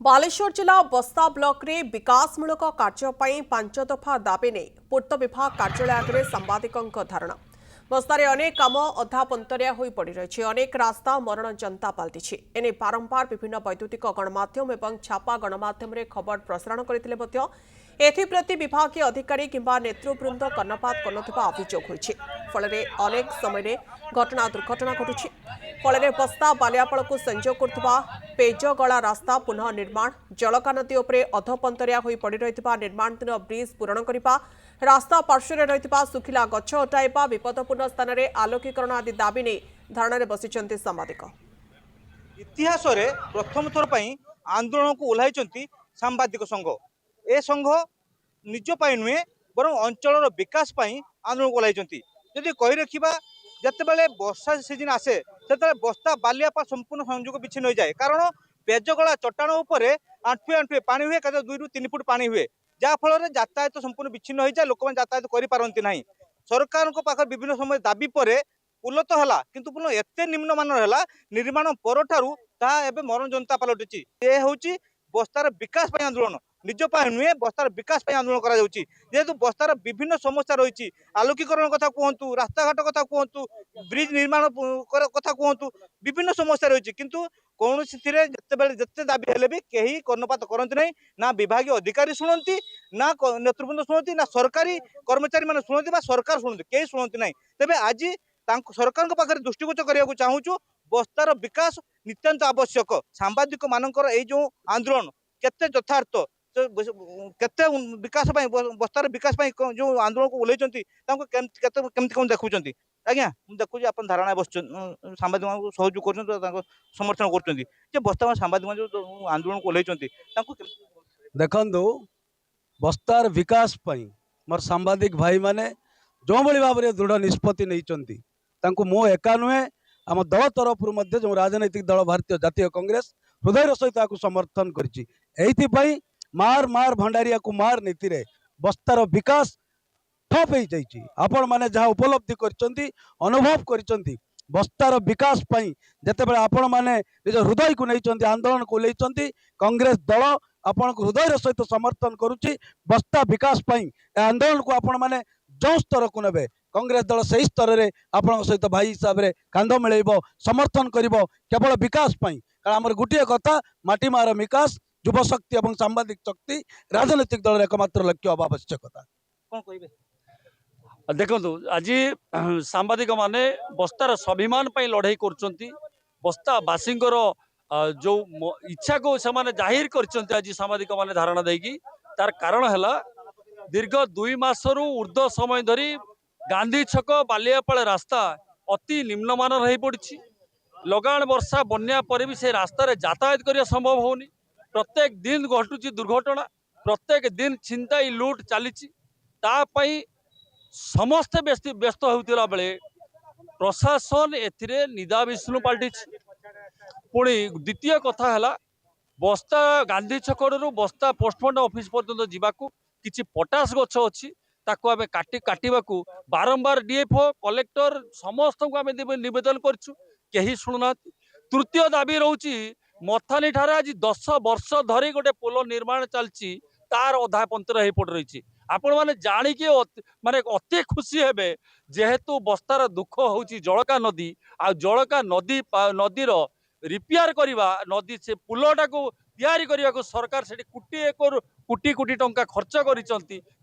बालेश्वर जिला बस्ता ब्लॉक रे विकासमूलक कार्य पांच दफा दाबी नहीं पूर्त विभाग कार्यालय आगे सांबादिकों धारणा। बस्तार अनेक काम अधा पंतरिया हो पड़ रही अनेक रास्ता मरण जनता पलटि एने बारंबार विभिन्न वैद्युतिक गणमाध्यम और छापा गणमाध्यम खबर प्रसारण करते एप्रति विभागीय अधिकारी किंबा नेतृवृंद कर्णपात करनुवा अभियोग होइछि। फलरे अनेक समय घटना दुर्घटना घटुछि। फलरे बस्ता बालियापाल को संजोग करथुवा पेजगला रास्ता पुनः निर्माण, जलका नदी उपरे अधपंतरिया होई पड़ी रहितबा निर्माणाधीन ब्रिज पूरण करिबा, रास्ता पार्श्वरे रहितबा सुखिला गछ हटाइबा, विपदपूर्ण स्थान रे आलोकीकरण आदि दाबी नै धारणारे बसिचंती सांबादिक। इतिहास रे प्रथम थर पई आंदोलन को ओह्लाइचंती सांबादिक संघ। ए संघ निज पाई नुहे बरं अंचल विकास पाई आंदोलन को ओह्लाइचंती। जदि कहि रखिबा जतेबेले वर्षा सीजन आसे सेते बस्ता बालियापा संपूर्ण संयोग विच्छिन्न हो जाए, कारण पेजगला चट्टाण उपरे आंठुए आंठुए पानी हुए, कदा 2 ରୁ 3 फुट पानी हुए, जहाँ फल यातायात संपूर्ण विच्छिन्न हो जाए, लोक यातायात करें। सरकार पाखे विभिन्न समय दाबी पर पुल तो है किंतु पुल एत निम्नमान है निर्माण पर मरण जनता पलटुची। ये हूँ बस्तार विकास आंदोलन, निज नुहे बस्तार विकास आंदोलन करेतु बस्तार विभिन्न समस्या रही, आलोकीकरण कथा कहतु, रास्ताघाट कथा कहतु, ब्रिज निर्माण कथा कहतु, विभिन्न समस्या रही किंतु कौन जिते दाबी हेले भी कहीं कर्णपात करती नहीं, ना विभागीय अधिकारी शुणती, ना नेतृवृंद शुणती, ना सरकारी कर्मचारी मैंने शुणती, सरकार शुणती, कहीं शुणती ना। तेज आज सरकार पाखे दृष्टिगोचर करने चाहूँ बस्तार विकास नितांत आवश्यक। सांबादिक मानकर ये जो आंदोलन केते यथार्थ केते विकास बस्तार विकास जो आंदोलन को ओह्लैचंती केमती कौन देखुं। आज्ञा देखुँ आप धारणा बस सांबादिक सहयोग कर समर्थन कर बस्ता सांबादिक जो आंदोलन को ओह्लैचंती देखु बस्तार विकास पई मोर सांबादिक भाई माने जो भली भाव में दृढ़ निष्पत्ति नहीं मो एका नुहे आम दल तरफ जो राजनैतिक दल भारतीय जातीय कांग्रेस हृदय सहित समर्थन करी मार मार भंडारिया को मार नीति रे बस्तार विकास ठप हो जाइए। आपण माने जहाँ उपलब्धि करचंती अनुभव करचंती बस्तार विकास पई जते बेले आपण माने निज हृदय को नहीं आंदोलन को लेचंती कांग्रेस दल आपण को हृदय सहित समर्थन करुच्ची। बस्ता विकास पई आंदोलन को आपण माने जो स्तर को नेबे कांग्रेस दल से स्तर में आपण सहित भाई हिसाब से कांध मिलैब समर्थन करिवो केवल विकास पई। कारण आमर गोटे कथा माटी मार विकास युव शक्ति और सांबादिक शक्ति राजनैतिक दल एकमात्र लक्ष्य हवा आवश्यकता। कौन कहिबे देखो आज सांबादिक माने बस्तार स्वाभिमान पर लड़ाई कर बस्ता बासी जो इच्छा को से जाहिर कर आज सांबादिक माने धारणा देगी। तार कारण है दीर्घ 2 मासरू ऊर्ध्व समय धरी गांधी छक बालियापाल रास्ता अति निम्नमान रही पड़ी। लगाण वर्षा बन्या पर भी से रास्ता यातायात करने संभव होनी। प्रत्येक दिन घटुची दुर्घटना, प्रत्येक दिन छिनताई लुट चली समस्ते व्यस्त होता बेले प्रशासन एथिरे निदा विष्णु पलटि। पुणी द्वितीय कथा है बस्ता गांधी छकड़ू बस्ता पोस्टमार्टम ऑफिस पर्यंत जावाक किसी पटास गछ अच्छी ताकू आम काटवाक बारंबार डीएफओ कलेक्टर समस्त को आम नवेदन करूँ कहीं शुणुना। तृतीय दाबी रोची मथानी ठार आज 10 वर्ष धरी गोटे पोल निर्माण चलती तार अधा पंतर हो पड़ रही। आपण मैंने जाणिकी माने अति खुशी हेबे जेहेतु बस्तार दुख होची जलका नदी आ जलका नदी नदीर रिपेयर करवा नदी से पुलटा को तैयारी करने को सरकार से कोटी कोटी टंका खर्च करिसंती